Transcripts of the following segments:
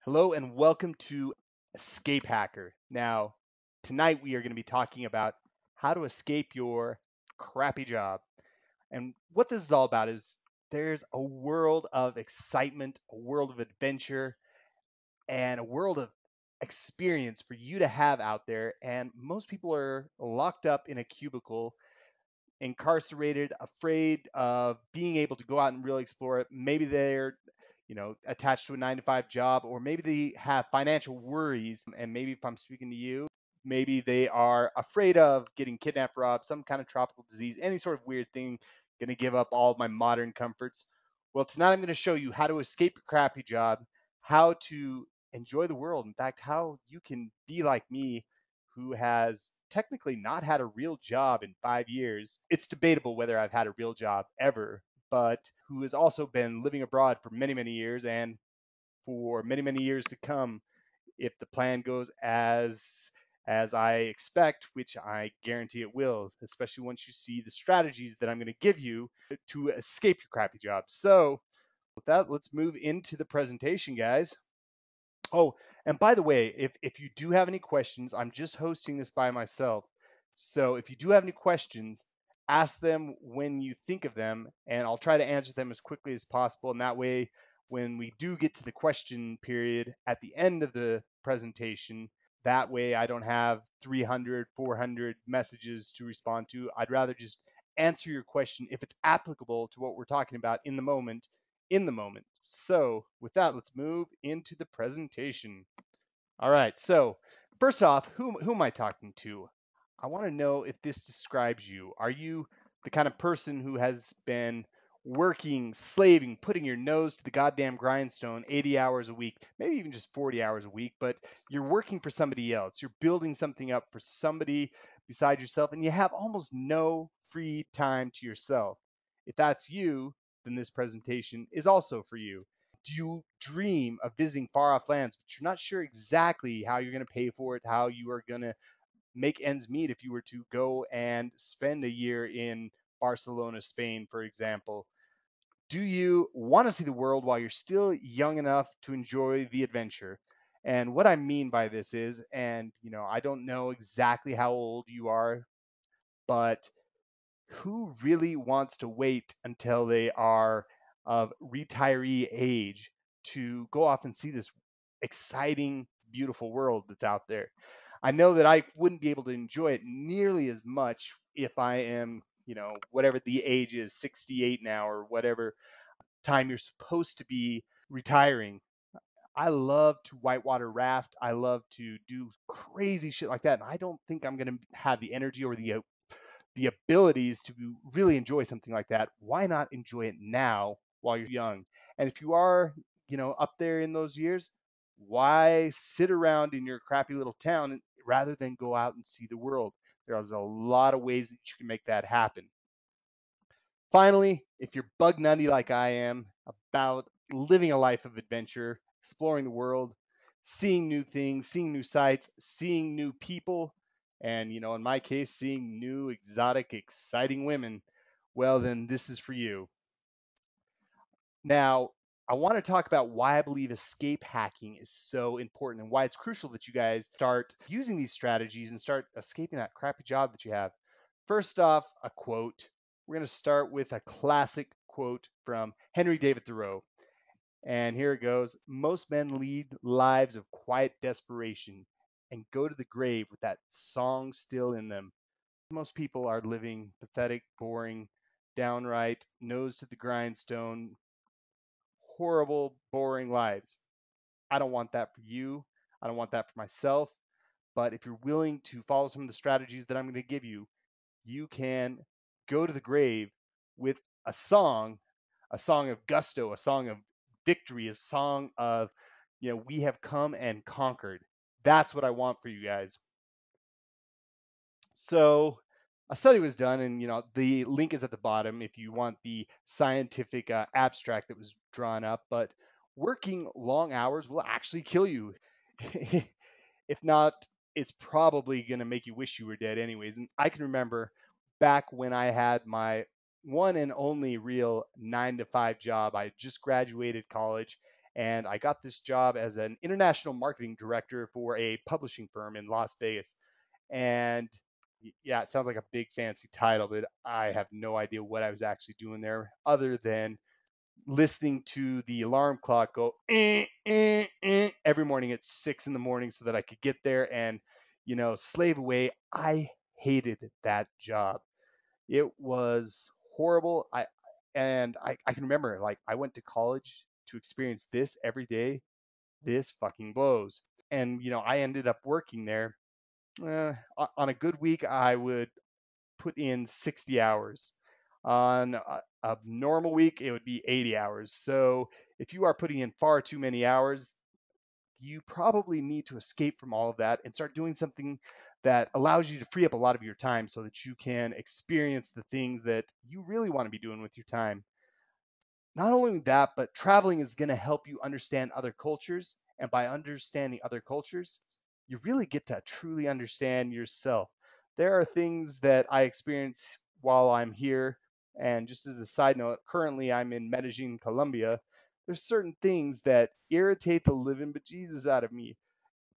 Hello and welcome to Escape Hacker. Now, tonight we are going to be talking about how to escape your crappy job. And what this is all about is there's a world of excitement, a world of adventure, and a world of experience for you to have out there. And most people are locked up in a cubicle, incarcerated, afraid of being able to go out and really explore it. Maybe they're attached to a 9 to 5 job, or maybe they have financial worries. And maybe if I'm speaking to you, maybe they are afraid of getting kidnapped, robbed, some kind of tropical disease, any sort of weird thing, going to give up all of my modern comforts. Well, tonight I'm going to show you how to escape your crappy job, how to enjoy the world. In fact, how you can be like me, who has technically not had a real job in 5 years. It's debatable whether I've had a real job ever, but who has also been living abroad for many, many years and for many, many years to come if the plan goes as I expect, which I guarantee it will, especially once you see the strategies that I'm going to give you to escape your crappy job. So, with that, let's move into the presentation, guys. Oh, and by the way, if you do have any questions, I'm just hosting this by myself. So if you do have any questions, ask them when you think of them, and I'll try to answer them as quickly as possible. And that way, when we do get to the question period at the end of the presentation, that way I don't have 300, 400 messages to respond to. I'd rather just answer your question if it's applicable to what we're talking about in the moment. So with that, let's move into the presentation. All right, so first off, who am I talking to? I want to know if this describes you. Are you the kind of person who has been working, slaving, putting your nose to the goddamn grindstone 80 hours a week, maybe even just 40 hours a week, but you're working for somebody else. You're building something up for somebody beside yourself, and you have almost no free time to yourself. If that's you, then this presentation is also for you. Do you dream of visiting far off lands, but you're not sure exactly how you're going to pay for it, how you are going to make ends meet if you were to go and spend a year in Barcelona, Spain, for example? Do you want to see the world while you're still young enough to enjoy the adventure? And what I mean by this is, and I don't know exactly how old you are, but who really wants to wait until they are of retiree age to go off and see this exciting, beautiful world that's out there? I know that I wouldn't be able to enjoy it nearly as much if I am, whatever the age is, 68 now or whatever time you're supposed to be retiring. I love to whitewater raft. I love to do crazy shit like that. And I don't think I'm going to have the energy or the abilities to really enjoy something like that. Why not enjoy it now while you're young? And if you are, up there in those years, why sit around in your crappy little town rather than go out and see the world? There's a lot of ways that you can make that happen. Finally, if you're bug nutty like I am about living a life of adventure, exploring the world, seeing new things, seeing new sights, seeing new people, and in my case, seeing new, exotic, exciting women, well, then this is for you. Now, I want to talk about why I believe escape hacking is so important and why it's crucial that you guys start using these strategies and start escaping that crappy job that you have. First off, a quote. We're going to start with a classic quote from Henry David Thoreau. And here it goes. Most men lead lives of quiet desperation and go to the grave with that song still in them. Most people are living pathetic, boring, downright, nose to the grindstone, horrible, boring lives. I don't want that for you. I don't want that for myself. But if you're willing to follow some of the strategies that I'm going to give you, you can go to the grave with a song of gusto, a song of victory, a song of, we have come and conquered. That's what I want for you guys. So a study was done, and the link is at the bottom if you want the scientific abstract that was drawn up. But working long hours will actually kill you. If not, it's probably going to make you wish you were dead anyways. And I can remember back when I had my one and only real 9 to 5 job. I had just graduated college, and I got this job as an international marketing director for a publishing firm in Las Vegas. And yeah, it sounds like a big fancy title, but I have no idea what I was actually doing there other than listening to the alarm clock go every morning at 6 in the morning so that I could get there and, slave away. I hated that job. It was horrible. I can remember, like, I went to college to experience this every day. This fucking blows. And I ended up working there. On a good week, I would put in 60 hours. On a normal week, it would be 80 hours. So if you are putting in far too many hours, you probably need to escape from all of that and start doing something that allows you to free up a lot of your time so that you can experience the things that you really want to be doing with your time. Not only that, but traveling is going to help you understand other cultures. And by understanding other cultures, you really get to truly understand yourself. There are things that I experience while I'm here. And just as a side note, currently I'm in Medellin, Colombia. There's certain things that irritate the living bejesus out of me,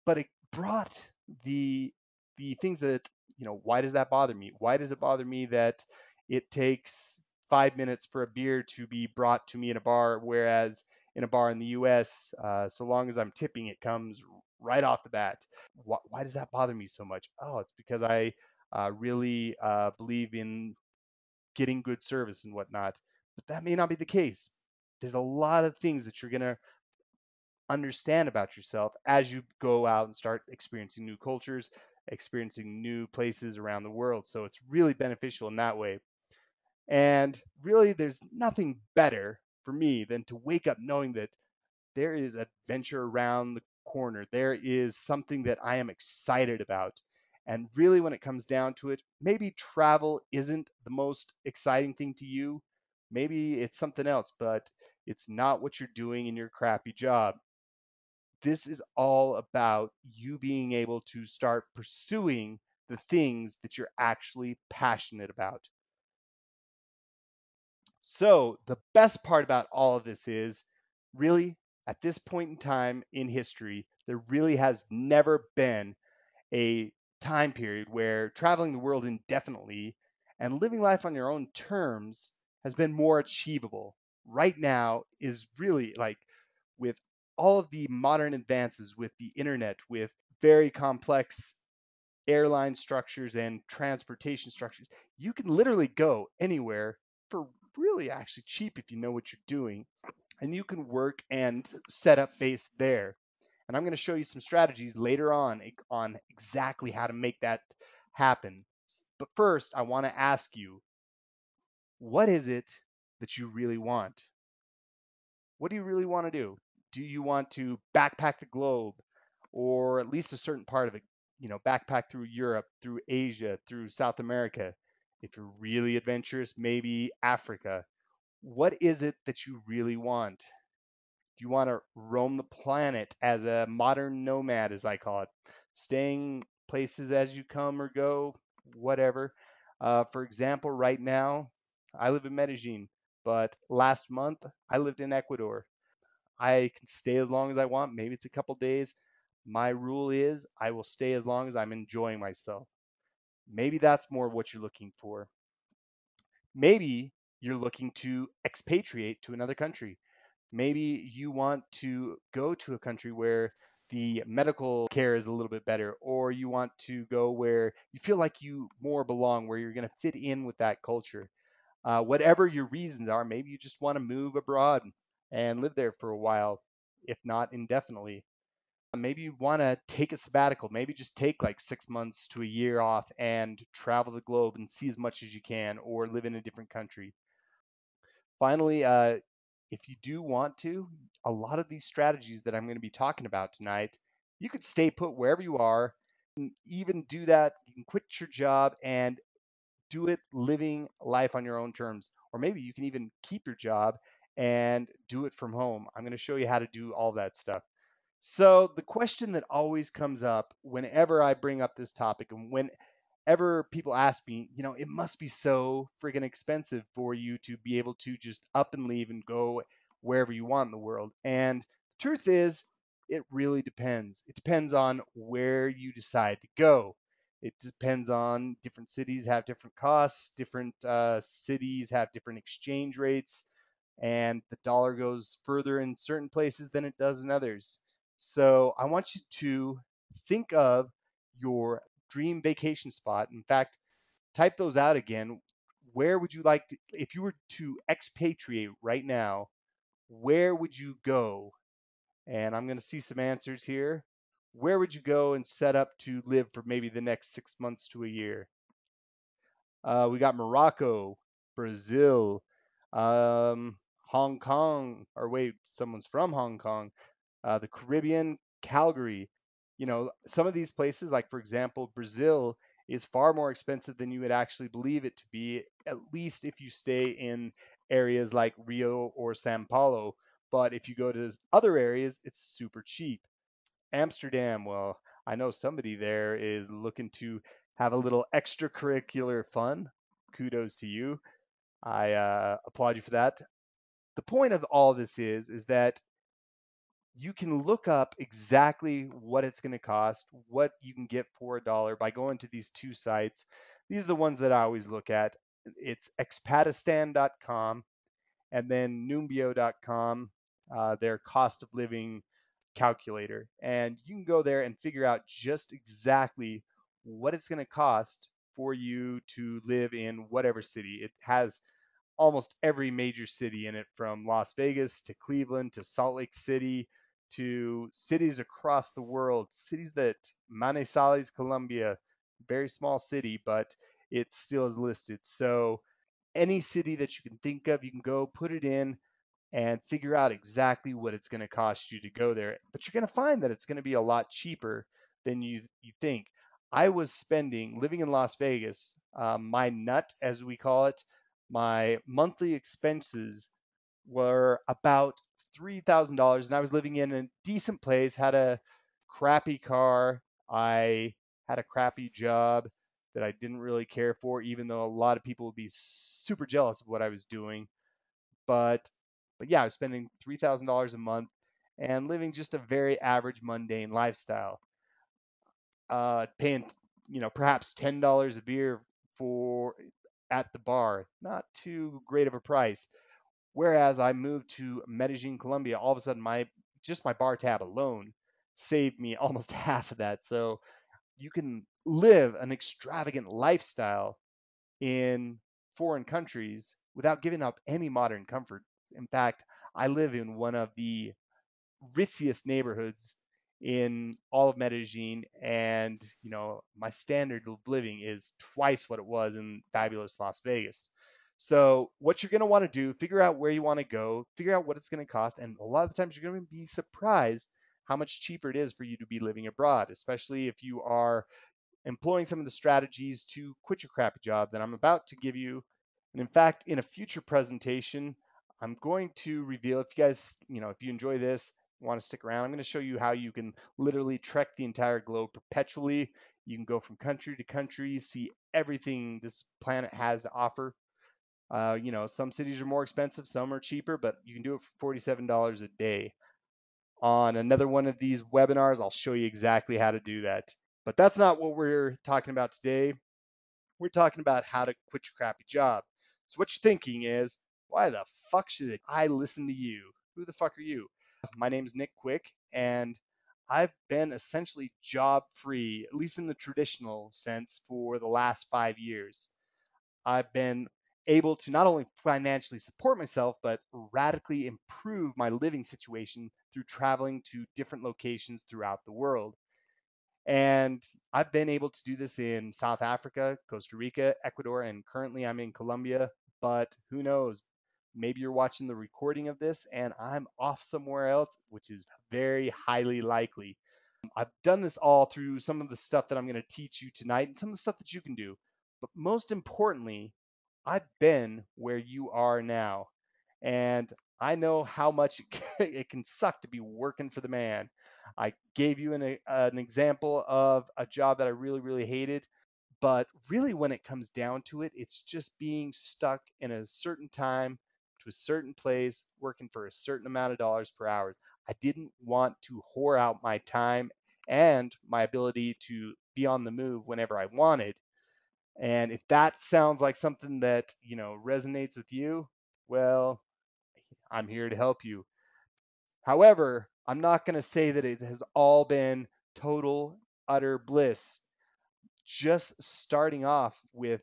but it brought the the things that, why does that bother me? Why does it bother me that it takes 5 minutes for a beer to be brought to me in a bar, whereas in a bar in the US, so long as I'm tipping, it comes right off the bat? Why does that bother me so much? Oh, it's because I really believe in getting good service and whatnot, but that may not be the case. There's a lot of things that you're going to understand about yourself as you go out and start experiencing new cultures, experiencing new places around the world. So it's really beneficial in that way. And really, there's nothing better for me than to wake up knowing that there is adventure around the corner. There is something that I am excited about. And really, when it comes down to it, maybe travel isn't the most exciting thing to you. Maybe it's something else, but it's not what you're doing in your crappy job. This is all about you being able to start pursuing the things that you're actually passionate about. So, the best part about all of this is really, at this point in time in history, there really has never been a time period where traveling the world indefinitely and living life on your own terms has been more achievable. Right now is really like, with all of the modern advances with the internet, with very complex airline structures and transportation structures, you can literally go anywhere for really actually cheap if you know what you're doing. And you can work and set up base there. And I'm going to show you some strategies later on exactly how to make that happen. But first, I want to ask you, what is it that you really want? What do you really want to do? Do you want to backpack the globe, or at least a certain part of it? Backpack through Europe, through Asia, through South America. If you're really adventurous, maybe Africa. What is it that you really want? Do you want to roam the planet as a modern nomad, as I call it, staying places as you come or go, whatever? For example, right now, I live in Medellin, but last month I lived in Ecuador. I can stay as long as I want. Maybe it's a couple days. My rule is I will stay as long as I'm enjoying myself. Maybe that's more what you're looking for. Maybe you're looking to expatriate to another country. Maybe you want to go to a country where the medical care is a little bit better, or you want to go where you feel like you more belong, where you're going to fit in with that culture. Whatever your reasons are, maybe you just want to move abroad and live there for a while, if not indefinitely. Maybe you want to take a sabbatical, maybe just take like 6 months to a year off and travel the globe and see as much as you can, or live in a different country. Finally, if you do want to, a lot of these strategies that I'm going to be talking about tonight, you could stay put wherever you are. And even do that. You can quit your job and do it living life on your own terms. Or maybe you can even keep your job and do it from home. I'm going to show you how to do all that stuff. So, the question that always comes up whenever I bring up this topic, and whenever people ask me, it must be so friggin' expensive for you to be able to just up and leave and go wherever you want in the world. And Truth is, it really depends. It depends on where you decide to go. It depends on different cities have different costs, different cities have different exchange rates, and the dollar goes further in certain places than it does in others. So I want you to think of your dream vacation spot. In fact, type those out again. Where would you like to, if you were to expatriate right now, where would you go? And I'm going to see some answers here. Where would you go and set up to live for maybe the next 6 months to a year? We got Morocco, Brazil, Hong Kong, or wait, someone's from Hong Kong, the Caribbean, Calgary. Some of these places, like for example, Brazil, is far more expensive than you would actually believe it to be, at least if you stay in areas like Rio or Sao Paulo. But if you go to other areas, it's super cheap. Amsterdam, well, I know somebody there is looking to have a little extracurricular fun. Kudos to you. I applaud you for that. The point of all this is that you can look up exactly what it's going to cost, what you can get for $1 by going to these two sites. These are the ones that I always look at. It's expatistan.com and then numbeo.com, their cost of living calculator. And you can go there and figure out just exactly what it's going to cost for you to live in whatever city. It has almost every major city in it, from Las Vegas to Cleveland to Salt Lake City to cities across the world. Cities that Manizales, Colombia, very small city, but it still is listed. So any city that you can think of, you can go put it in and figure out exactly what it's going to cost you to go there. But you're going to find that it's going to be a lot cheaper than you think. I was spending, living in Las Vegas, my nut, as we call it, my monthly expenses were about $3,000, and I was living in a decent place, had a crappy car, I had a crappy job that I didn't really care for, even though a lot of people would be super jealous of what I was doing. But but yeah, I was spending $3,000 a month and living just a very average, mundane lifestyle. Paying, perhaps $10 a beer for at the bar, not too great of a price. Whereas I moved to Medellin, Colombia, all of a sudden my bar tab alone saved me almost half of that. So you can live an extravagant lifestyle in foreign countries without giving up any modern comfort. In fact, I live in one of the ritziest neighborhoods in all of Medellin, and my standard of living is twice what it was in fabulous Las Vegas. So what you're going to want to do, figure out where you want to go, figure out what it's going to cost, and a lot of the times you're going to be surprised how much cheaper it is for you to be living abroad, especially if you are employing some of the strategies to quit your crappy job that I'm about to give you. And in fact, in a future presentation, I'm going to reveal, if you guys, if you enjoy this, want to stick around, I'm going to show you how you can literally trek the entire globe perpetually. You can go from country to country, see everything this planet has to offer. Some cities are more expensive, some are cheaper, but you can do it for $47 a day. On another one of these webinars, I'll show you exactly how to do that. But that's not what we're talking about today. We're talking about how to quit your crappy job. So what you're thinking is, why the fuck should I listen to you? Who the fuck are you? My name's Nick Quick, and I've been essentially job free, at least in the traditional sense, for the last 5 years. I've been able to not only financially support myself, but radically improve my living situation through traveling to different locations throughout the world. And I've been able to do this in South Africa, Costa Rica, Ecuador, and currently I'm in Colombia. But who knows? Maybe you're watching the recording of this and I'm off somewhere else, which is very highly likely. I've done this all through some of the stuff that I'm going to teach you tonight and some of the stuff that you can do. But most importantly, I've been where you are now. And I know how much it can suck to be working for the man. I gave you an example of a job that I really, really hated. But really, when it comes down to it, it's just being stuck in a certain time to a certain place, working for a certain amount of dollars per hour. I didn't want to whore out my time and my ability to be on the move whenever I wanted. And if that sounds like something that, resonates with you, well, I'm here to help you. However, I'm not going to say that it has all been total, utter bliss. Just starting off with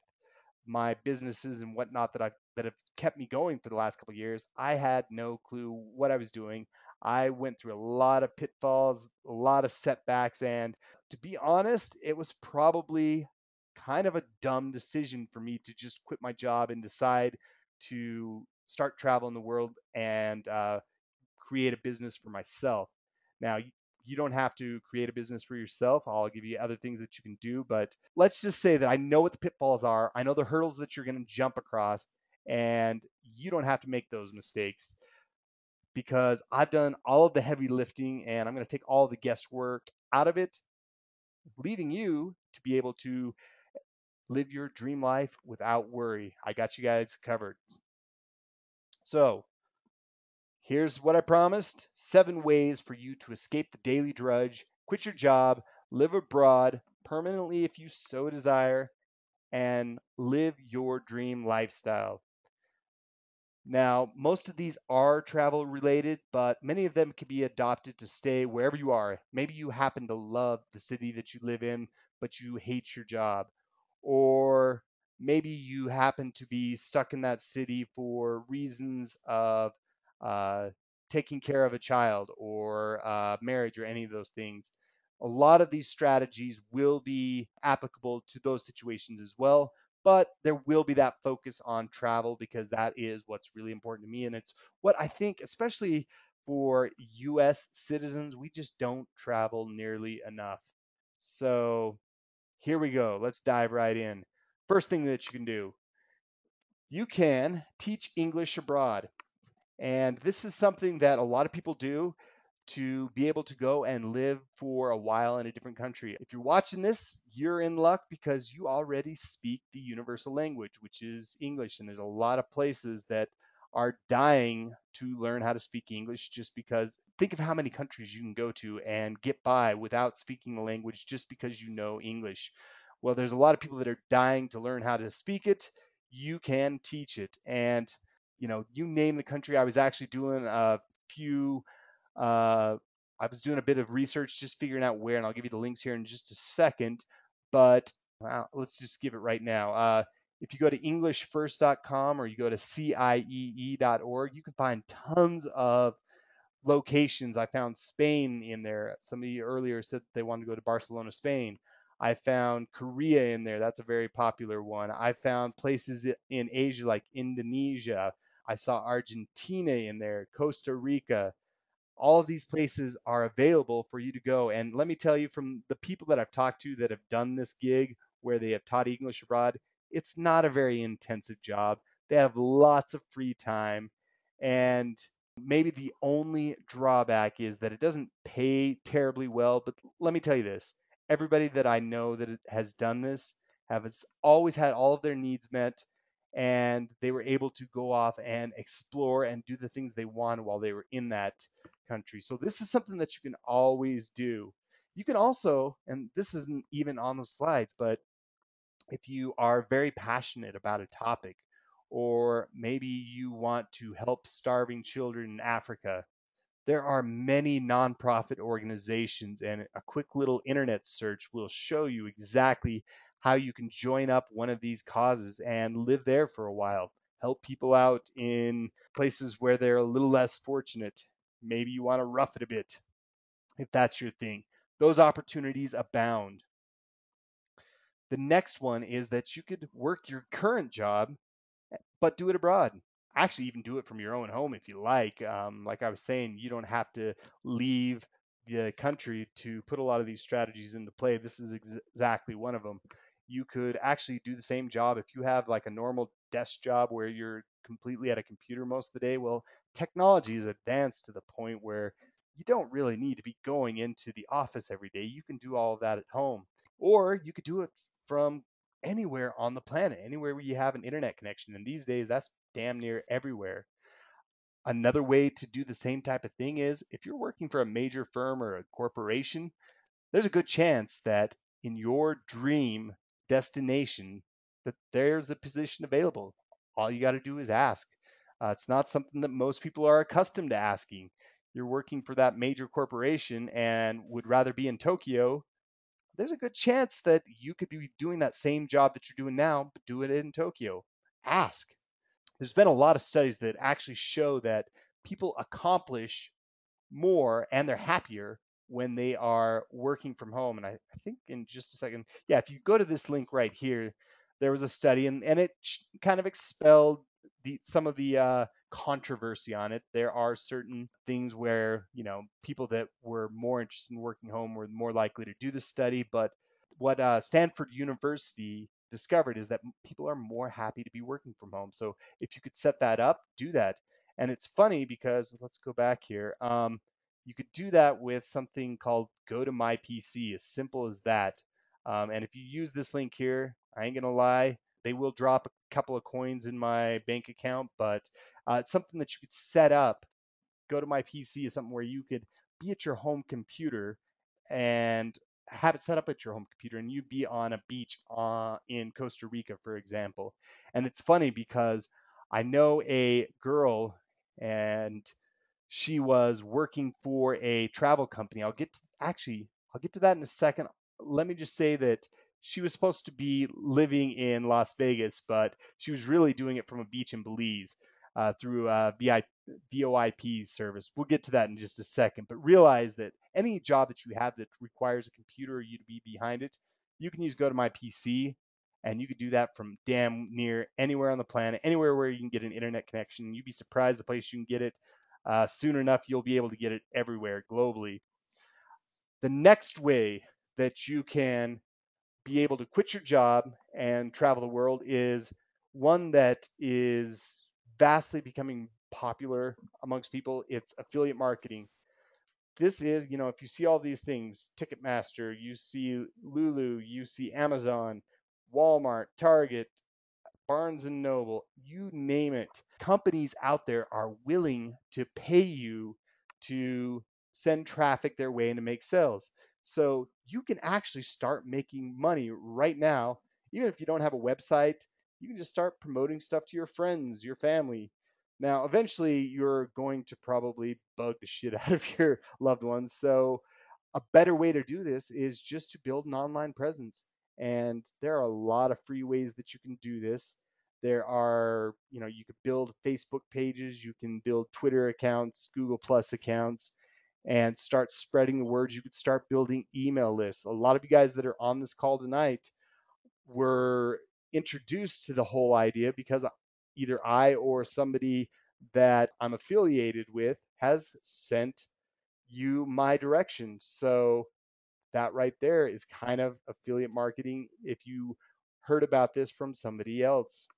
my businesses and whatnot that have kept me going for the last couple of years, I had no clue what I was doing. I went through a lot of pitfalls, a lot of setbacks, and to be honest, it was probably kind of a dumb decision for me to just quit my job and decide to start traveling the world and create a business for myself. Now, you don't have to create a business for yourself. I'll give you other things that you can do, but let's just say that I know what the pitfalls are. I know the hurdles that you're going to jump across, and you don't have to make those mistakes because I've done all of the heavy lifting and I'm going to take all of the guesswork out of it, leaving you to be able to live your dream life without worry. I got you guys covered. So, here's what I promised: 7 ways for you to escape the daily drudge, quit your job, live abroad permanently if you so desire, and live your dream lifestyle. Now, most of these are travel related, but many of them can be adopted to stay wherever you are. Maybe you happen to love the city that you live in, but you hate your job. Or maybe you happen to be stuck in that city for reasons of uh, taking care of a child or marriage or any of those things. A lot of these strategies will be applicable to those situations as well, but there will be that focus on travel because that is what's really important to me. And it's what I think, especially for US citizens, we just don't travel nearly enough. So here we go. Let's dive right in. First thing that you can do, you can teach English abroad. And this is something that a lot of people do to be able to go and live for a while in a different country. If you're watching this, you're in luck because you already speak the universal language, which is English. And there's a lot of places that are dying to learn how to speak English just because think of how many countries you can go to and get by without speaking the language just because you know English. Well, there's a lot of people that are dying to learn how to speak it. You can teach it. And you name the country. I was actually doing a few uh, I was doing a bit of research, just figuring out where, and I'll give you the links here in just a second. But let's just give it right now. If you go to EnglishFirst.com or you go to CIEE.org, you can find tons of locations. I found Spain in there. Somebody earlier said they wanted to go to Barcelona, Spain. I found Korea in there. That's a very popular one. I found places in Asia like Indonesia. I saw Argentina in there, Costa Rica. All of these places are available for you to go. And let me tell you, from the people that I've talked to that have done this gig where they have taught English abroad, it's not a very intensive job. They have lots of free time. And maybe the only drawback is that it doesn't pay terribly well. But let me tell you this: everybody that I know that has done this has always had all of their needs met, and they were able to go off and explore and do the things they wanted while they were in that country. So this is something that you can always do. You can also, and this isn't even on the slides, but if you are very passionate about a topic, or maybe you want to help starving children in Africa, there are many nonprofit organizations, and a quick little internet search will show you exactly how you can join up one of these causes and live there for a while. Help people out in places where they're a little less fortunate. Maybe you want to rough it a bit if that's your thing. Those opportunities abound. The next one is that you could work your current job but do it abroad. Actually, even do it from your own home if you like. Like I was saying, you don't have to leave the country to put a lot of these strategies into play. This is exactly one of them. You could actually do the same job if you have like a normal desk job where you're completely at a computer most of the day. Well, technology is advanced to the point where you don't really need to be going into the office every day. You can do all of that at home. Or you could do it from anywhere on the planet, anywhere where you have an internet connection. And these days, that's damn near everywhere. Another way to do the same type of thing is if you're working for a major firm or a corporation, there's a good chance that in your dream destination that there's a position available. All you got to do is ask. It's not something that most people are accustomed to asking. You're working for that major corporation and would rather be in Tokyo. There's a good chance that you could be doing that same job that you're doing now, but do it in Tokyo. Ask. There's been a lot of studies that actually show that people accomplish more and they're happier when they are working from home. And I think in just a second, yeah, if you go to this link right here, there was a study and it kind of expelled some of the controversy on it. There are certain things where, people that were more interested in working home were more likely to do the study. But what Stanford University discovered is that people are more happy to be working from home. So if you could set that up, do that. And it's funny because let's go back here. You could do that with something called Go to My PC, as simple as that. And if you use this link here, I ain't gonna lie, they will drop a couple of coins in my bank account, but it's something that you could set up. Go to My PC is something where you could be at your home computer and have it set up at your home computer, and you'd be on a beach in Costa Rica, for example. And it's funny because I know a girl and she was working for a travel company. I'll get to that in a second. Let me just say that she was supposed to be living in Las Vegas, but she was really doing it from a beach in Belize through VoIP service. We'll get to that in just a second, but realize that any job that you have that requires a computer or you to be behind it, you can use Go to My PC, and you could do that from damn near anywhere on the planet, anywhere where you can get an internet connection. You'd be surprised the place you can get it. Soon enough, you'll be able to get it everywhere globally. The next way that you can be able to quit your job and travel the world is one that is vastly becoming popular amongst people. It's affiliate marketing. This is, if you see all these things, Ticketmaster, you see Lulu, you see Amazon, Walmart, Target, Barnes and Noble, you name it. Companies out there are willing to pay you to send traffic their way and to make sales. So you can actually start making money right now. Even if you don't have a website, you can just start promoting stuff to your friends, your family. Now, eventually, you're going to probably bug the shit out of your loved ones. So a better way to do this is just to build an online presence. And there are a lot of free ways that you can do this. There are, you could build Facebook pages, you can build Twitter accounts, Google Plus accounts, and start spreading the word. You could start building email lists. A lot of you guys that are on this call tonight were introduced to the whole idea because either I or somebody that I'm affiliated with has sent you my direction. So that right there is kind of affiliate marketing if you heard about this from somebody else.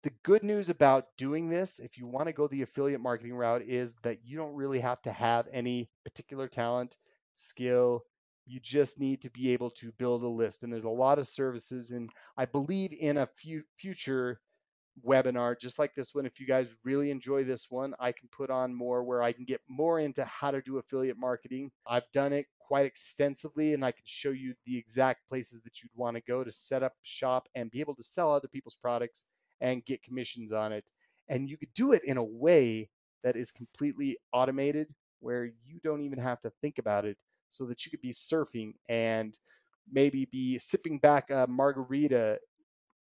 The good news about doing this, if you want to go the affiliate marketing route, is that you don't really have to have any particular talent, skill. You just need to be able to build a list. And there's a lot of services. And I believe in a future webinar just like this one, if you guys really enjoy this one, I can put on more where I can get more into how to do affiliate marketing. I've done it quite extensively, and I can show you the exact places that you'd want to go to set up shop and be able to sell other people's products and get commissions on it. And you could do it in a way that is completely automated where you don't even have to think about it, so that you could be surfing and maybe be sipping back a margarita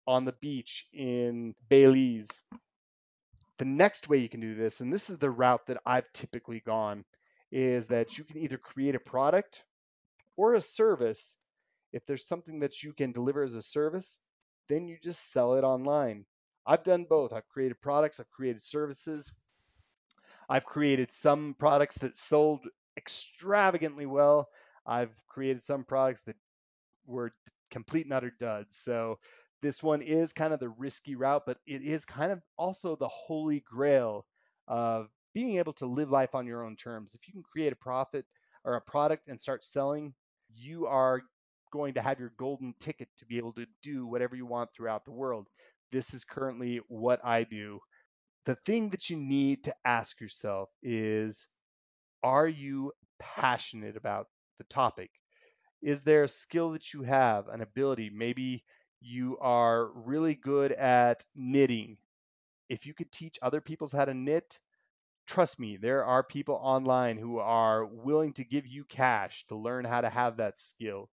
on the beach in Belize. The next way you can do this, and this is the route that I've typically gone, is that you can either create a product or a service. If there's something that you can deliver as a service, then you just sell it online. I've done both. I've created products, I've created services. I've created some products that sold extravagantly well. I've created some products that were complete and utter duds. So this one is kind of the risky route, but it is kind of also the holy grail of being able to live life on your own terms. If you can create a profit or a product and start selling, you are going to have your golden ticket to be able to do whatever you want throughout the world. This is currently what I do. The thing that you need to ask yourself is, are you passionate about the topic? Is there a skill that you have, an ability? Maybe you are really good at knitting. If you could teach other people how to knit, trust me, there are people online who are willing to give you cash to learn how to have that skill.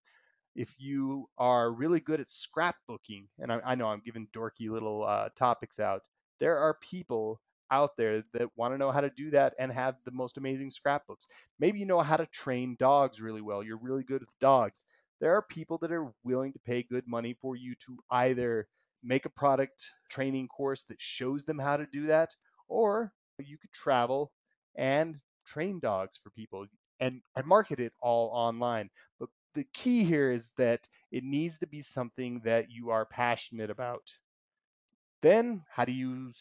If you are really good at scrapbooking, and I know I'm giving dorky little topics out, there are people out there that want to know how to do that and have the most amazing scrapbooks. Maybe you know how to train dogs really well. You're really good with dogs. There are people that are willing to pay good money for you to either make a product training course that shows them how to do that, or you could travel and train dogs for people and market it all online. But the key here is that it needs to be something that you are passionate about. Then, how do you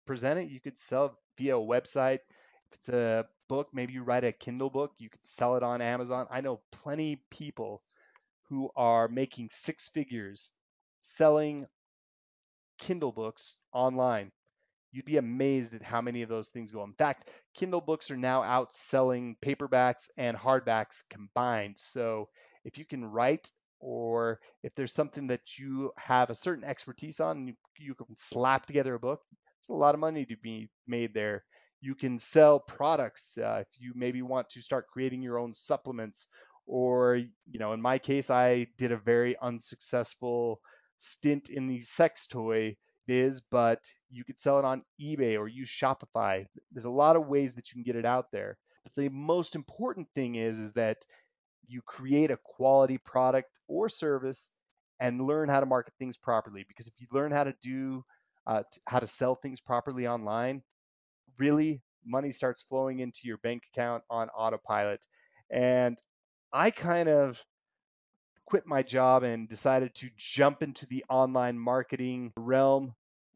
present it? You could sell it via a website. If it's a book, maybe you write a Kindle book, you could sell it on Amazon. I know plenty of people who are making six figures selling Kindle books online. You'd be amazed at how many of those things go. In fact, Kindle books are now outselling paperbacks and hardbacks combined. So if you can write, or if there's something that you have a certain expertise on, you can slap together a book. There's a lot of money to be made there. You can sell products if you maybe want to start creating your own supplements, or in my case, I did a very unsuccessful stint in the sex toy is, but you could sell it on eBay or use Shopify. There's a lot of ways that you can get it out there. But the most important thing is that you create a quality product or service and learn how to market things properly. Because if you learn how to do how to sell things properly online, really money starts flowing into your bank account on autopilot. And I kind of quit my job and decided to jump into the online marketing realm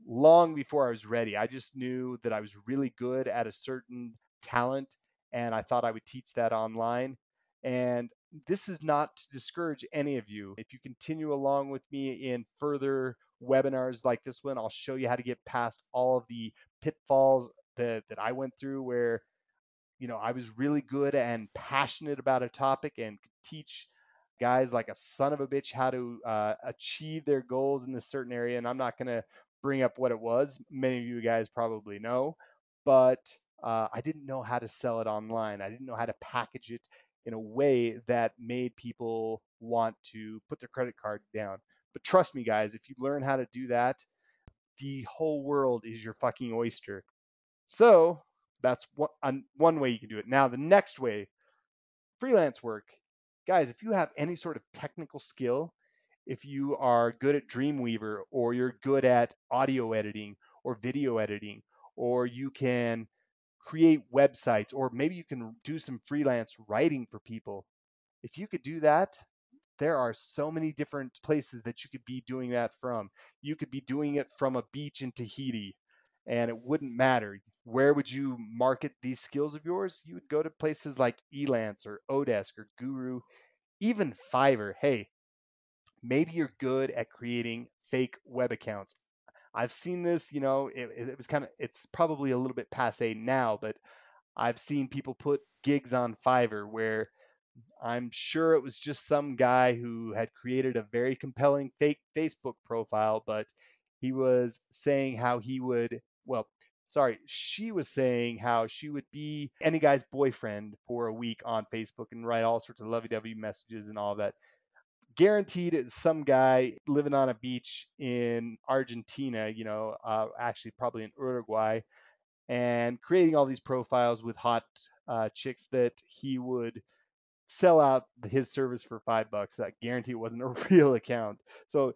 long before I was ready. I just knew that I was really good at a certain talent and I thought I would teach that online. And this is not to discourage any of you. If you continue along with me in further webinars like this one, I'll show you how to get past all of the pitfalls that I went through where I was really good and passionate about a topic and could teach guys like a son of a bitch how to achieve their goals in this certain area. And I'm not going to bring up what it was. Many of you guys probably know, but I didn't know how to sell it online. I didn't know how to package it in a way that made people want to put their credit card down. But trust me, guys, if you learn how to do that, the whole world is your fucking oyster. So that's one way you can do it. Now, the next way, freelance work. Guys, if you have any sort of technical skill, if you are good at Dreamweaver, or you're good at audio editing or video editing, or you can create websites, or maybe you can do some freelance writing for people. If you could do that, there are so many different places that you could be doing that from. You could be doing it from a beach in Tahiti, and it wouldn't matter. Where would you market these skills of yours? You would go to places like Elance or Odesk or Guru, even Fiverr. Hey, maybe you're good at creating fake web accounts. I've seen this, it was it's probably a little bit passe now, but I've seen people put gigs on Fiverr where I'm sure it was just some guy who had created a very compelling fake Facebook profile, but he was saying how he would, well, sorry, she was saying how she would be any guy's boyfriend for a week on Facebook and write all sorts of lovey-dovey messages and all that. Guaranteed it's some guy living on a beach in Argentina, actually probably in Uruguay, and creating all these profiles with hot chicks that he would sell out his service for $5. I guarantee it wasn't a real account. So,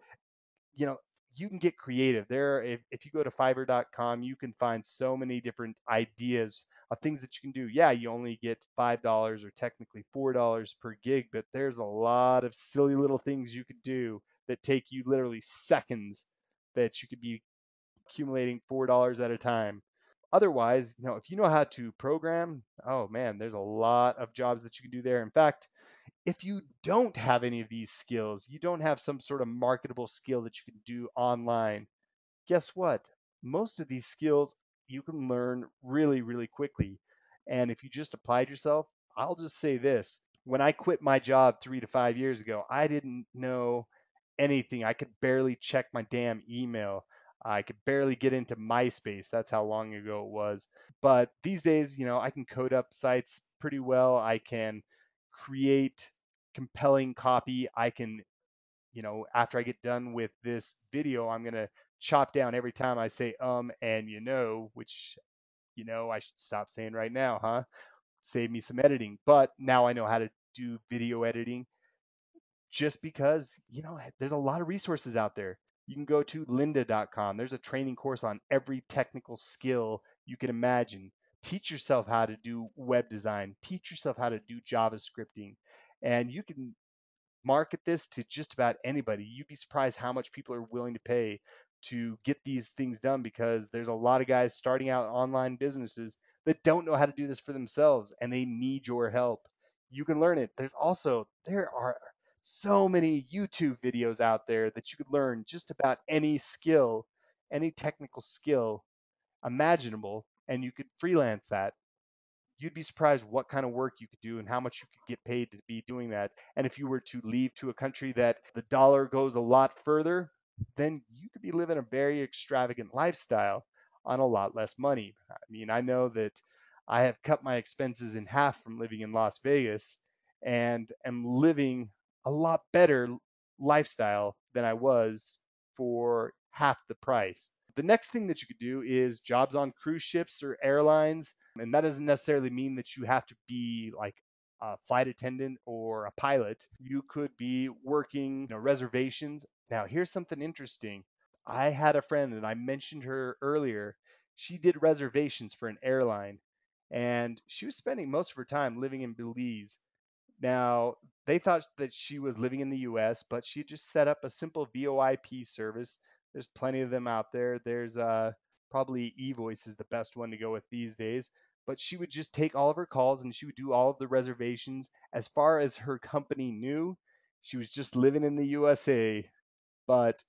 you know, you can get creative there. If you go to fiverr.com, you can find so many different ideas of things that you can do. Yeah, you only get $5 or technically $4 per gig, but there's a lot of silly little things you could do that take you literally seconds that you could be accumulating $4 at a time. Otherwise, if you know how to program, oh man, there's a lot of jobs that you can do there. In fact, if you don't have any of these skills, you don't have some sort of marketable skill that you can do online, guess what? Most of these skills you can learn really, really quickly. And if you just applied yourself, I'll just say this. When I quit my job 3 to 5 years ago, I didn't know anything. I could barely check my damn email. I could barely get into MySpace. That's how long ago it was. But these days, I can code up sites pretty well. I can create compelling copy. I can, after I get done with this video, I'm going to chop down every time I say and which I should stop saying right now, huh? Save me some editing. But now I know how to do video editing just because, there's a lot of resources out there. You can go to lynda.com. There's a training course on every technical skill you can imagine. Teach yourself how to do web design, teach yourself how to do JavaScripting, and you can market this to just about anybody. You'd be surprised how much people are willing to pay to get these things done because there's a lot of guys starting out online businesses that don't know how to do this for themselves and they need your help. You can learn it. There are so many YouTube videos out there that you could learn just about any skill, any technical skill imaginable, and you could freelance that. You'd be surprised what kind of work you could do and how much you could get paid to be doing that. And if you were to leave to a country that the dollar goes a lot further, then you could be living a very extravagant lifestyle on a lot less money. I mean, I know that I have cut my expenses in half from living in Las Vegas and am living a lot better lifestyle than I was for half the price. The next thing that you could do is jobs on cruise ships or airlines. And that doesn't necessarily mean that you have to be like a flight attendant or a pilot. You could be working, reservations. Now, here's something interesting. I had a friend, and I mentioned her earlier. She did reservations for an airline, and she was spending most of her time living in Belize. Now, they thought that she was living in the US, but she just set up a simple VoIP service. There's plenty of them out there. There's probably eVoice is the best one to go with these days. But she would just take all of her calls and she would do all of the reservations. As far as her company knew, she was just living in the USA. But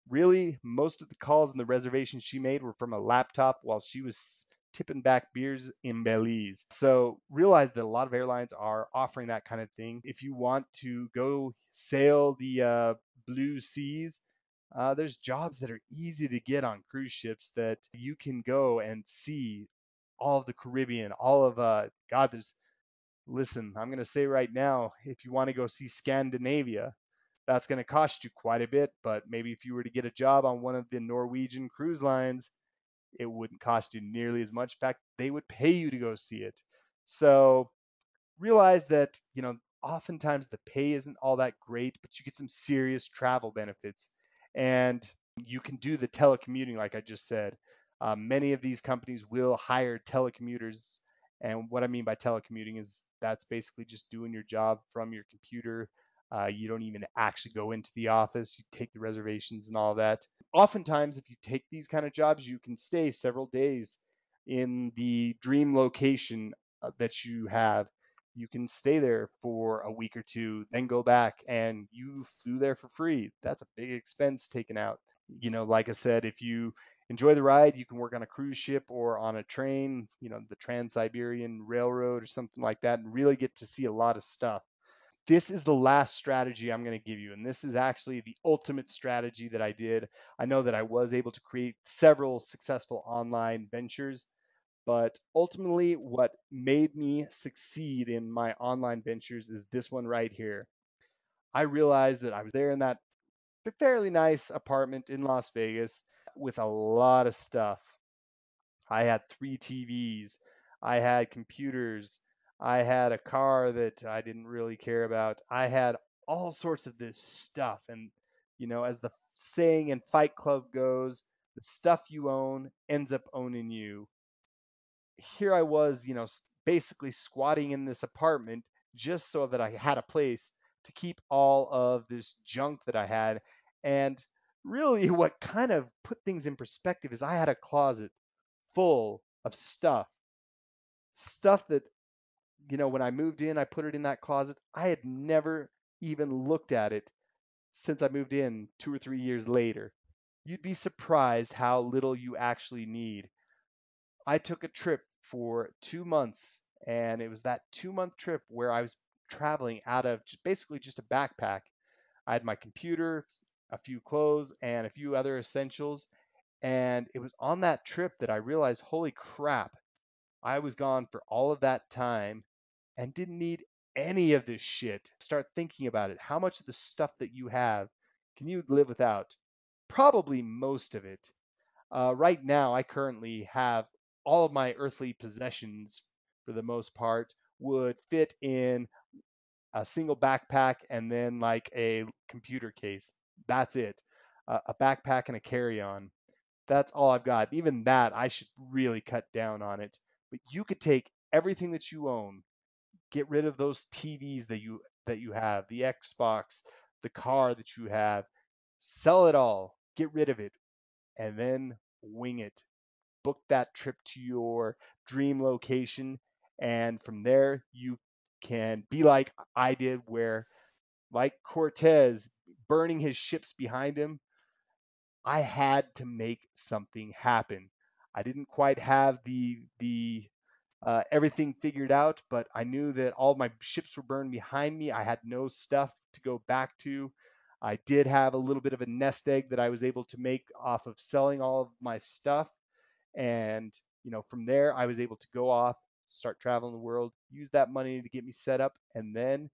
really, most of the calls and the reservations she made were from a laptop while she was tipping back beers in Belize. So realize that a lot of airlines are offering that kind of thing. If you want to go sail the blue seas, there's jobs that are easy to get on cruise ships that you can go and see all of the Caribbean, all of God. Listen, I'm going to say right now, if you want to go see Scandinavia, that's going to cost you quite a bit. But maybe if you were to get a job on one of the Norwegian cruise lines, it wouldn't cost you nearly as much. In fact, they would pay you to go see it. So realize that, oftentimes the pay isn't all that great, but you get some serious travel benefits. And you can do the telecommuting, like I just said. Many of these companies will hire telecommuters. And what I mean by telecommuting is that's basically just doing your job from your computer. You don't even actually go into the office. You take the reservations and all that. Oftentimes, if you take these kind of jobs, you can stay several days in the dream location that you have. You can stay there for a week or two, then go back, and you flew there for free. That's a big expense taken out. Like I said, if you enjoy the ride, you can work on a cruise ship or on a train, the Trans-Siberian Railroad or something like that, and really get to see a lot of stuff. This is the last strategy I'm going to give you, and this is actually the ultimate strategy that I did. I know that I was able to create several successful online ventures, but ultimately, what made me succeed in my online ventures is this one right here. I realized that I was there in that fairly nice apartment in Las Vegas with a lot of stuff. I had 3 TVs, I had computers, I had a car that I didn't really care about. I had all sorts of this stuff. And, as the saying in Fight Club goes, the stuff you own ends up owning you. Here I was, basically squatting in this apartment just so that I had a place to keep all of this junk that I had. And really, what kind of put things in perspective is I had a closet full of stuff that, when I moved in, I put it in that closet. I had never even looked at it since I moved in 2 or 3 years later. You'd be surprised how little you actually need. I took a trip for 2 months, and it was that 2 month trip where I was traveling out of basically just a backpack. I had my computer, a few clothes, and a few other essentials. And it was on that trip that I realized, holy crap, I was gone for all of that time and didn't need any of this shit. Start thinking about it. How much of the stuff that you have can you live without? Probably most of it. Right now, I currently have all of my earthly possessions, for the most part, would fit in a single backpack and then like a computer case. That's it. A backpack and a carry-on. That's all I've got. Even that, I should really cut down on it. But you could take everything that you own, get rid of those TVs that you have, the Xbox, the car that you have, sell it all, get rid of it, and then wing it. Book that trip to your dream location, and from there you can be like I did, where like Cortez burning his ships behind him, I had to make something happen. I didn't quite have the everything figured out, but I knew that all my ships were burned behind me. I had no stuff to go back to. I did have a little bit of a nest egg that I was able to make off of selling all of my stuff. And, from there, I was able to go off, start traveling the world, use that money to get me set up. And then,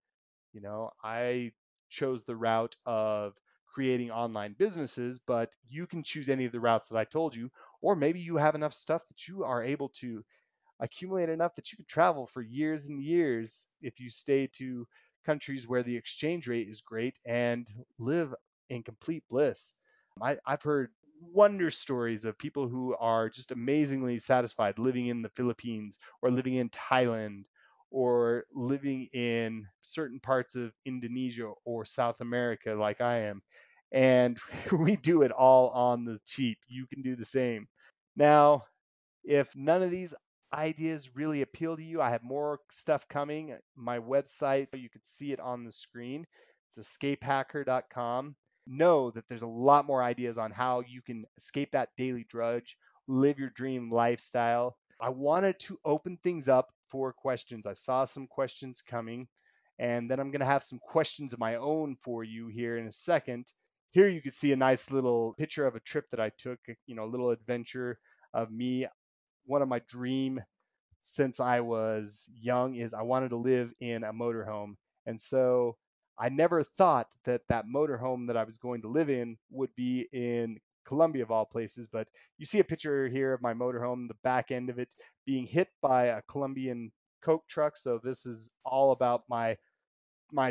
I chose the route of creating online businesses, but you can choose any of the routes that I told you, or maybe you have enough stuff that you are able to accumulate enough that you can travel for years and years if you stay to countries where the exchange rate is great and live in complete bliss. I've heard wonder stories of people who are just amazingly satisfied living in the Philippines or living in Thailand or living in certain parts of Indonesia or South America like I am. And we do it all on the cheap. You can do the same. Now, if none of these ideas really appeal to you, I have more stuff coming. My website, you can see it on the screen. It's escapehacker.com. Know that there's a lot more ideas on how you can escape that daily drudge, live your dream lifestyle. I wanted to open things up for questions. I saw some questions coming, and then I'm going to have some questions of my own for you here in a second. Here you can see a nice little picture of a trip that I took, a little adventure of me. One of my dream since I was young is I wanted to live in a motorhome. And so I never thought that that motorhome that I was going to live in would be in Colombia of all places. But you see a picture here of my motorhome, the back end of it being hit by a Colombian Coke truck. So this is all about my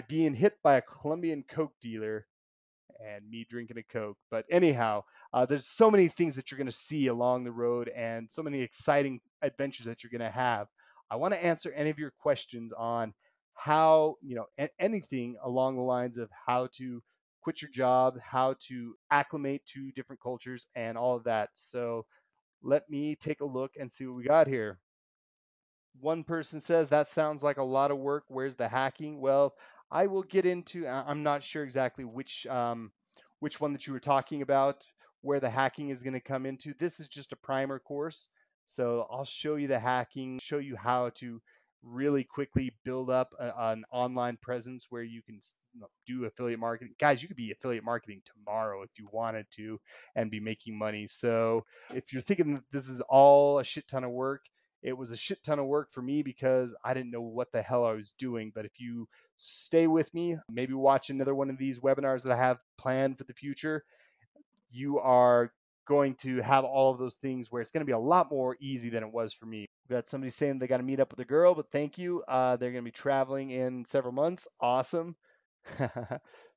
being hit by a Colombian Coke dealer and me drinking a Coke. But anyhow, there's so many things that you're going to see along the road and so many exciting adventures that you're going to have. I want to answer any of your questions on how, anything along the lines of how to quit your job, how to acclimate to different cultures, and all of that. So let me take a look and see what we got here. One person says that sounds like a lot of work. Where's the hacking? Well, I will get into. I'm not sure exactly which one that you were talking about, where the hacking is going to come into. This is just a primer course, so I'll show you the hacking, show you how to really quickly build up an online presence where you can do affiliate marketing. Guys, you could be affiliate marketing tomorrow if you wanted to and be making money. So if you're thinking that this is all a shit ton of work, it was a shit ton of work for me because I didn't know what the hell I was doing. But if you stay with me, maybe watch another one of these webinars that I have planned for the future, you are going to have all of those things where it's going to be a lot more easy than it was for me. We got somebody saying they got to meet up with a girl, but thank you. They're going to be traveling in several months. Awesome.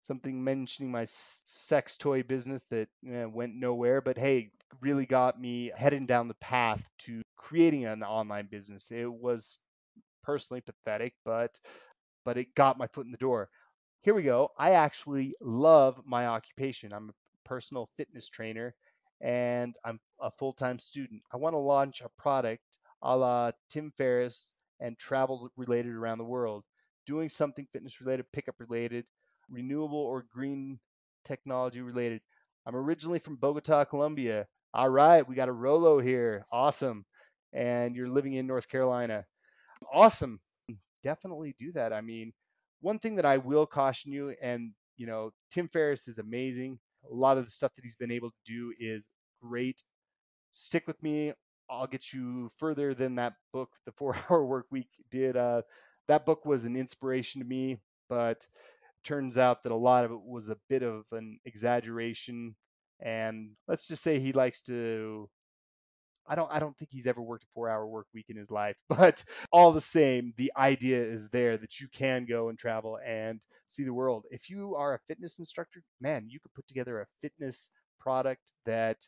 Something mentioning my sex toy business that went nowhere, but hey, really got me heading down the path to creating an online business. It was personally pathetic, but it got my foot in the door. Here we go. I actually love my occupation. I'm a personal fitness trainer and I'm a full-time student. I want to launch a product a la Tim Ferriss and travel related around the world, doing something fitness related, pickup related, renewable or green technology related. I'm originally from Bogota, Colombia. All right, we got a Rolo here. Awesome. and you're living in North Carolina. Awesome. Definitely do that. I mean, one thing that I will caution you, and Tim Ferriss is amazing. A lot of the stuff that he's been able to do is great. Stick with me. I'll get you further than that book, The 4 Hour Work Week did. That book was an inspiration to me, but turns out that a lot of it was a bit of an exaggeration. And let's just say he likes to I don't think he's ever worked a 4 hour work week in his life, but all the same, the idea is there that you can go and travel and see the world. If you are a fitness instructor, man, you could put together a fitness product that,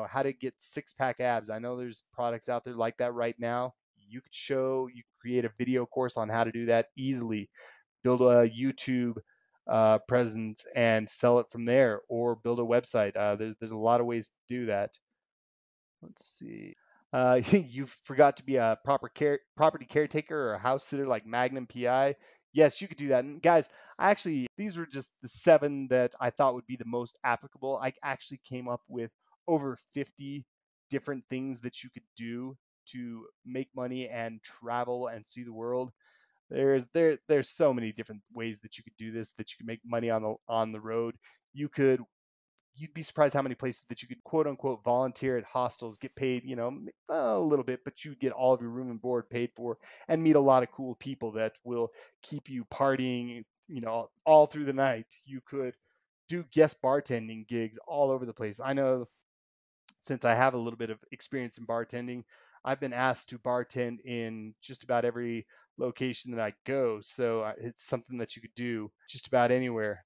how to get six-pack abs. I know there's products out there like that right now. You could create a video course on how to do that easily, build a YouTube presence and sell it from there, or build a website. There's a lot of ways to do that. Let's see. You forgot to be a property caretaker or a house sitter like Magnum PI. Yes, you could do that. And guys, these were just the 7 that I thought would be the most applicable. I actually came up with over 50 different things that you could do to make money and travel and see the world. There's so many different ways that you could do this, that you could make money on the road. You could You'd be surprised how many places that you could quote unquote volunteer at hostels, get paid, a little bit, but you get all of your room and board paid for, and meet a lot of cool people that will keep you partying, all through the night. You could do guest bartending gigs all over the place. I know, since I have a little bit of experience in bartending, I've been asked to bartend in just about every location that I go. So it's something that you could do just about anywhere.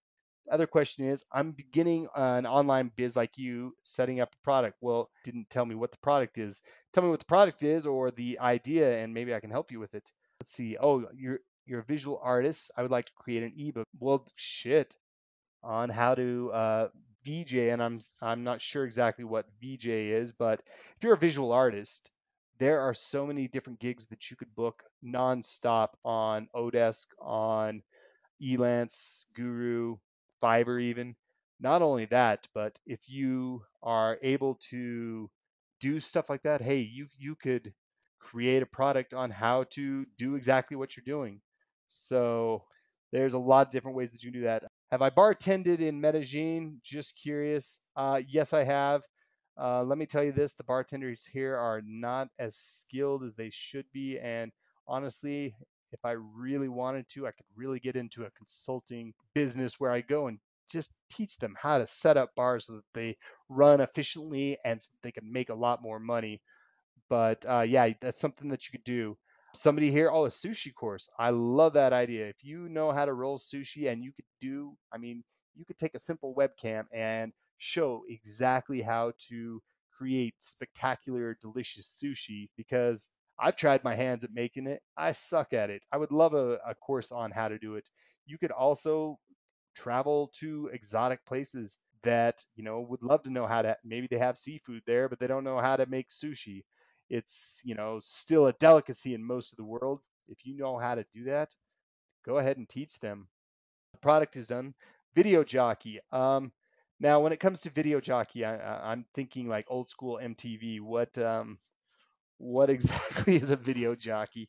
Other question is, I'm beginning an online biz like you, setting up a product. Well, didn't tell me what the product is. Tell me what the product is or the idea, and maybe I can help you with it. Let's see. Oh, you're a visual artist. I would like to create an ebook. Well, shit, on how to VJ, and I'm not sure exactly what VJ is, but if you're a visual artist, there are so many different gigs that you could book nonstop on Odesk, on Elance, Guru, Fiverr even. Not only that, but if you are able to do stuff like that, hey, you could create a product on how to do exactly what you're doing. So there's a lot of different ways that you can do that. Have I bartended in Medellin? Just curious. Yes, I have. Let me tell you this, the bartenders here are not as skilled as they should be. And honestly, if I really wanted to, I could really get into a consulting business where I go and just teach them how to set up bars so that they run efficiently and so they can make a lot more money. But yeah, that's something that you could do. Somebody here, oh, a sushi course. I love that idea. If you know how to roll sushi, and I mean, you could take a simple webcam and show exactly how to create spectacular, delicious sushi, because I've tried my hands at making it. I suck at it. I would love a course on how to do it. You could also travel to exotic places that would love to know how to, maybe they have seafood there but they don't know how to make sushi. It's still a delicacy in most of the world. If you know how to do that, go ahead and teach them. The product is done. Video jockey. Now when it comes to video jockey, I'm thinking like old school MTV. What exactly is a video jockey?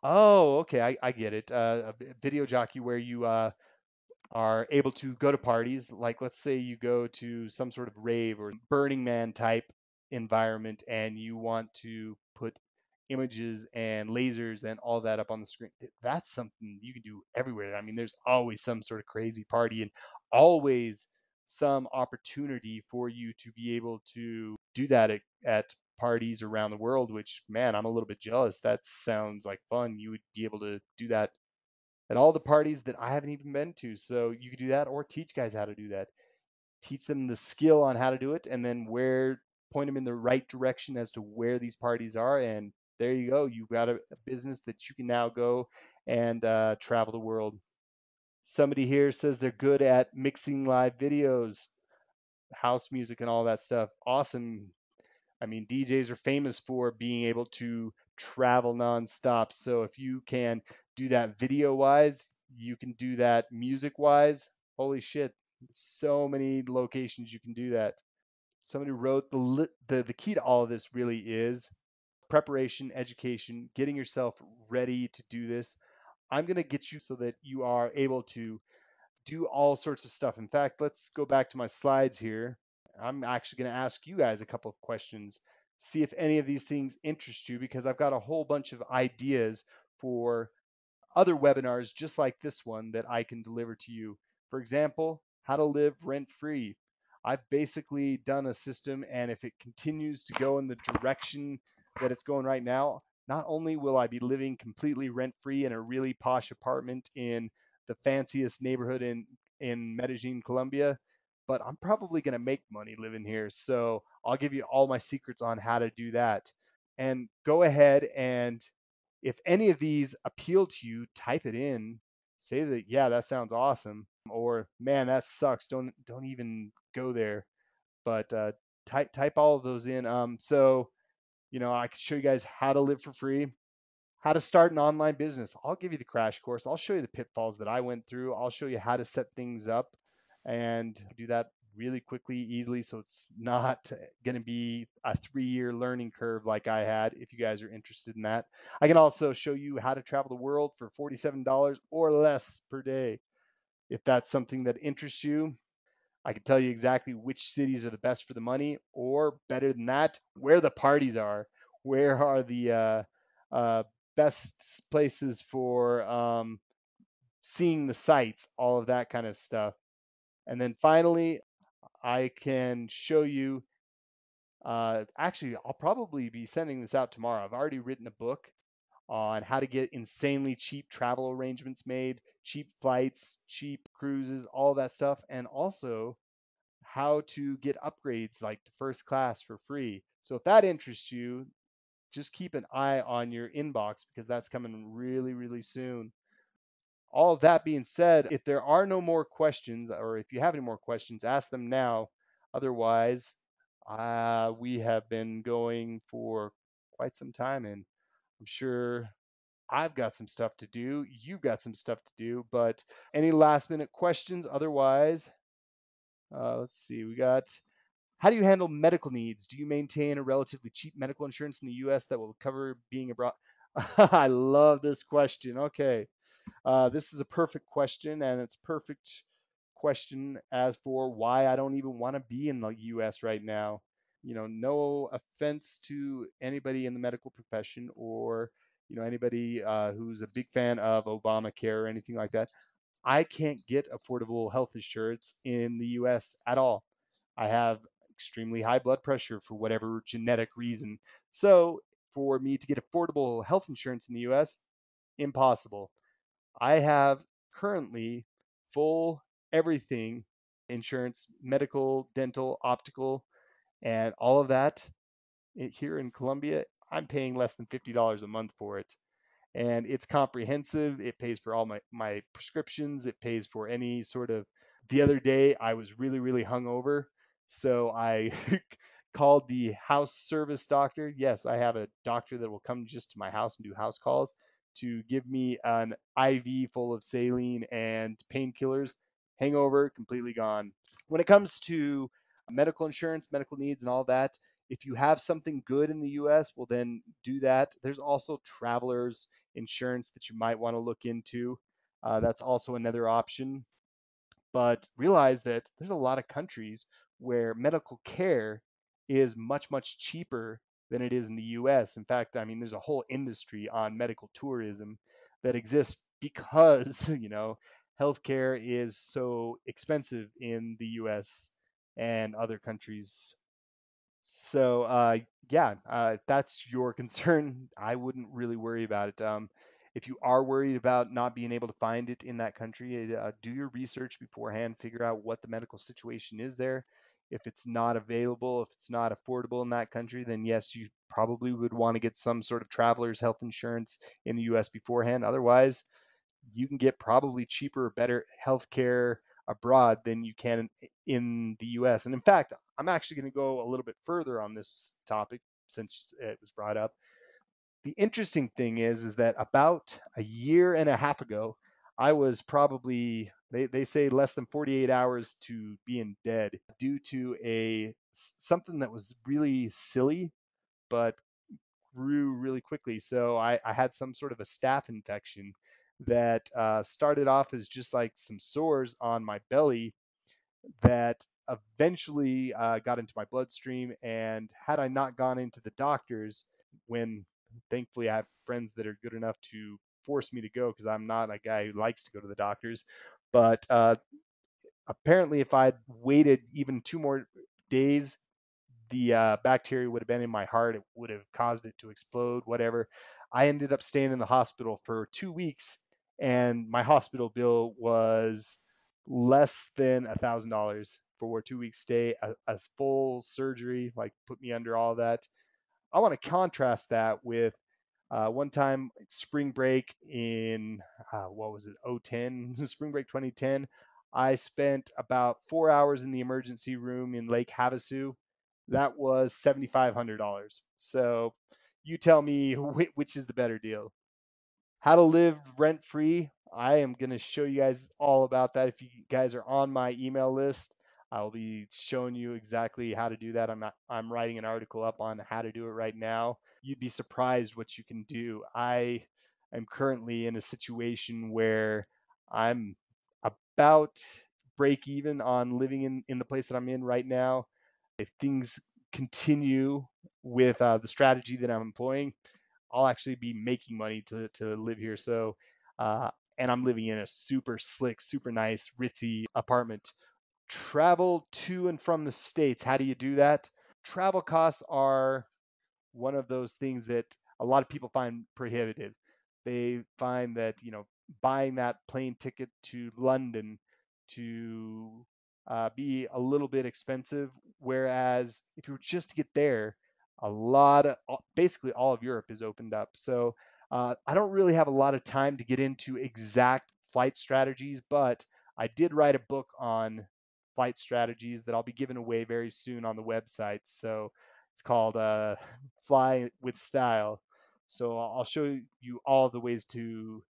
Oh, okay, I get it. A video jockey where you are able to go to parties, like let's say you go to some sort of rave or Burning Man type environment, and you want to put images and lasers and all that up on the screen. That's something you can do everywhere. I mean, there's always some sort of crazy party, and always some opportunity for you to be able to do that at parties around the world, which, man, I'm a little bit jealous. That sounds like fun. You would be able to do that at all the parties that I haven't even been to. So you could do that, or teach guys how to do that. Teach them the skill on how to do it, and then point them in the right direction as to where these parties are. And there you go. You've got a business that you can now go and travel the world. Somebody here says they're good at mixing live videos, house music, and all that stuff. Awesome. I mean, DJs are famous for being able to travel nonstop. So if you can do that video wise, you can do that music wise. Holy shit. So many locations you can do that. Somebody wrote the key to all of this really is preparation, education, getting yourself ready to do this. I'm going to get you so that you are able to do all sorts of stuff. In fact, let's go back to my slides here. I'm actually going to ask you guys a couple of questions, see if any of these things interest you, because I've got a whole bunch of ideas for other webinars just like this one that I can deliver to you. For example, how to live rent free. I've basically done a system, and if it continues to go in the direction that it's going right now, not only will I be living completely rent free in a really posh apartment in the fanciest neighborhood in Medellin, Colombia, but I'm probably going to make money living here. So I'll give you all my secrets on how to do that. And go ahead, and if any of these appeal to you, type it in. Say that, yeah, that sounds awesome, or man, that sucks. Don't even go there. But type all of those in. So I can show you guys how to live for free, how to start an online business. I'll give you the crash course. I'll show you the pitfalls that I went through. I'll show you how to set things up and do that really quickly, easily. So it's not going to be a 3-year learning curve like I had if you guys are interested in that. I can also show you how to travel the world for $47 or less per day. If that's something that interests you, I can tell you exactly which cities are the best for the money, or better than that, where the parties are, where are the uh, best places for seeing the sights, all of that kind of stuff. And then finally, I can show you. Actually, I'll probably be sending this out tomorrow. I've already written a book on how to get insanely cheap travel arrangements made, cheap flights, cheap cruises, all that stuff, and also how to get upgrades like to first class for free. So if that interests you, just keep an eye on your inbox because that's coming really, really soon. All of that being said, if there are no more questions, or if you have any more questions, ask them now. Otherwise, we have been going for quite some time, and I'm sure I've got some stuff to do. You've got some stuff to do, but any last minute questions? Otherwise, let's see. We got, how do you handle medical needs? Do you maintain a relatively cheap medical insurance in the US that will cover being abroad? I love this question. Okay. This is a perfect question, and it's perfect question as for why I don't even want to be in the US right now. No offense to anybody in the medical profession, or anybody who's a big fan of Obamacare or anything like that. I can't get affordable health insurance in the US at all. I have extremely high blood pressure for whatever genetic reason. So for me to get affordable health insurance in the US, impossible. I have currently full everything insurance, medical, dental, optical, and all of that here in Colombia. I'm paying less than $50 a month for it, and it's comprehensive. It pays for all my prescriptions. It pays for any sort of. The other day, I was really, really hungover, so I called the house service doctor. Yes, I have a doctor that will come just to my house and do house calls to give me an IV full of saline and painkillers. Hangover completely gone. When it comes to medical insurance, medical needs, and all that, if you have something good in the US, well, then do that. There's also travelers insurance that you might want to look into. That's also another option. But realize that there's a lot of countries where medical care is much, much cheaper than it is in the US. In fact, I mean, there's a whole industry on medical tourism that exists because, healthcare is so expensive in the US and other countries. So, yeah, if that's your concern, I wouldn't really worry about it. If you are worried about not being able to find it in that country, do your research beforehand, figure out what the medical situation is there. If it's not available, if it's not affordable in that country, then yes, you probably would want to get some sort of traveler's health insurance in the US beforehand. Otherwise, you can get probably cheaper, better healthcare abroad than you can in the US. And in fact, I'm actually going to go a little bit further on this topic since it was brought up. The interesting thing is that about a year and a half ago, I was probably, they say less than 48 hours to being dead due to something that was really silly, but grew really quickly. So I had some sort of a staph infection that started off as just like some sores on my belly that eventually got into my bloodstream. And had I not gone into the doctors, when thankfully I have friends that are good enough to force me to go because I'm not a guy who likes to go to the doctors. But apparently, if I'd waited even 2 more days, the bacteria would have been in my heart. It would have caused it to explode, whatever. I ended up staying in the hospital for 2 weeks, and my hospital bill was less than $1,000 for a 2 week stay, a full surgery, like put me under all that. I want to contrast that with one time spring break in what was it, 010, spring break 2010. I spent about 4 hours in the emergency room in Lake Havasu. That was $7,500. So you tell me which is the better deal. How to live rent free. I am going to show you guys all about that. If you guys are on my email list, I'll be showing you exactly how to do that. I'm writing an article up on how to do it right now. You'd be surprised what you can do. I am currently in a situation where I'm about break even on living in the place that I'm in right now. If things continue with the strategy that I'm employing, I'll actually be making money to live here. So, uh, and I'm living in a super slick, super nice, ritzy apartment. Travel to and from the States. How do you do that? Travel costs are one of those things that a lot of people find prohibitive. They find that, buying that plane ticket to London to be a little bit expensive. Whereas if you were just to get there, basically all of Europe is opened up. So I don't really have a lot of time to get into exact flight strategies, but I did write a book on flight strategies that I'll be giving away very soon on the website. So it's called Fly with Style. So I'll show you all the ways to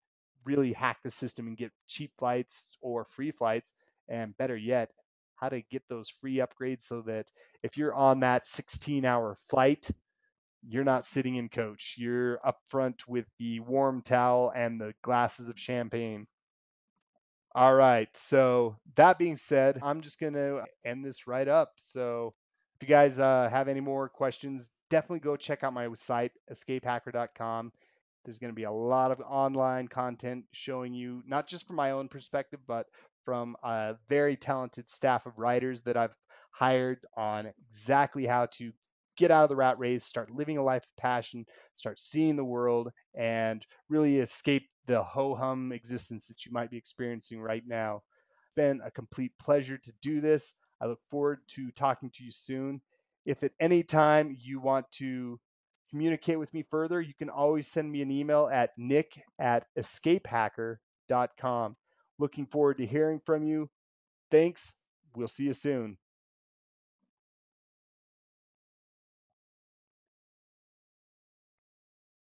really hack the system and get cheap flights or free flights, and better yet, how to get those free upgrades so that if you're on that 16-hour flight, you're not sitting in coach. You're up front with the warm towel and the glasses of champagne. All right. So that being said, I'm just going to end this right up. So if you guys have any more questions, definitely go check out my site, escapehacker.com. There's going to be a lot of online content showing you, not just from my own perspective, but from a very talented staff of writers that I've hired on exactly how to get out of the rat race, start living a life of passion, start seeing the world, and really escape the ho hum existence that you might be experiencing right now. It's been a complete pleasure to do this. I look forward to talking to you soon. If at any time you want to communicate with me further, you can always send me an email at nick@escapehacker.com. Looking forward to hearing from you. Thanks. We'll see you soon.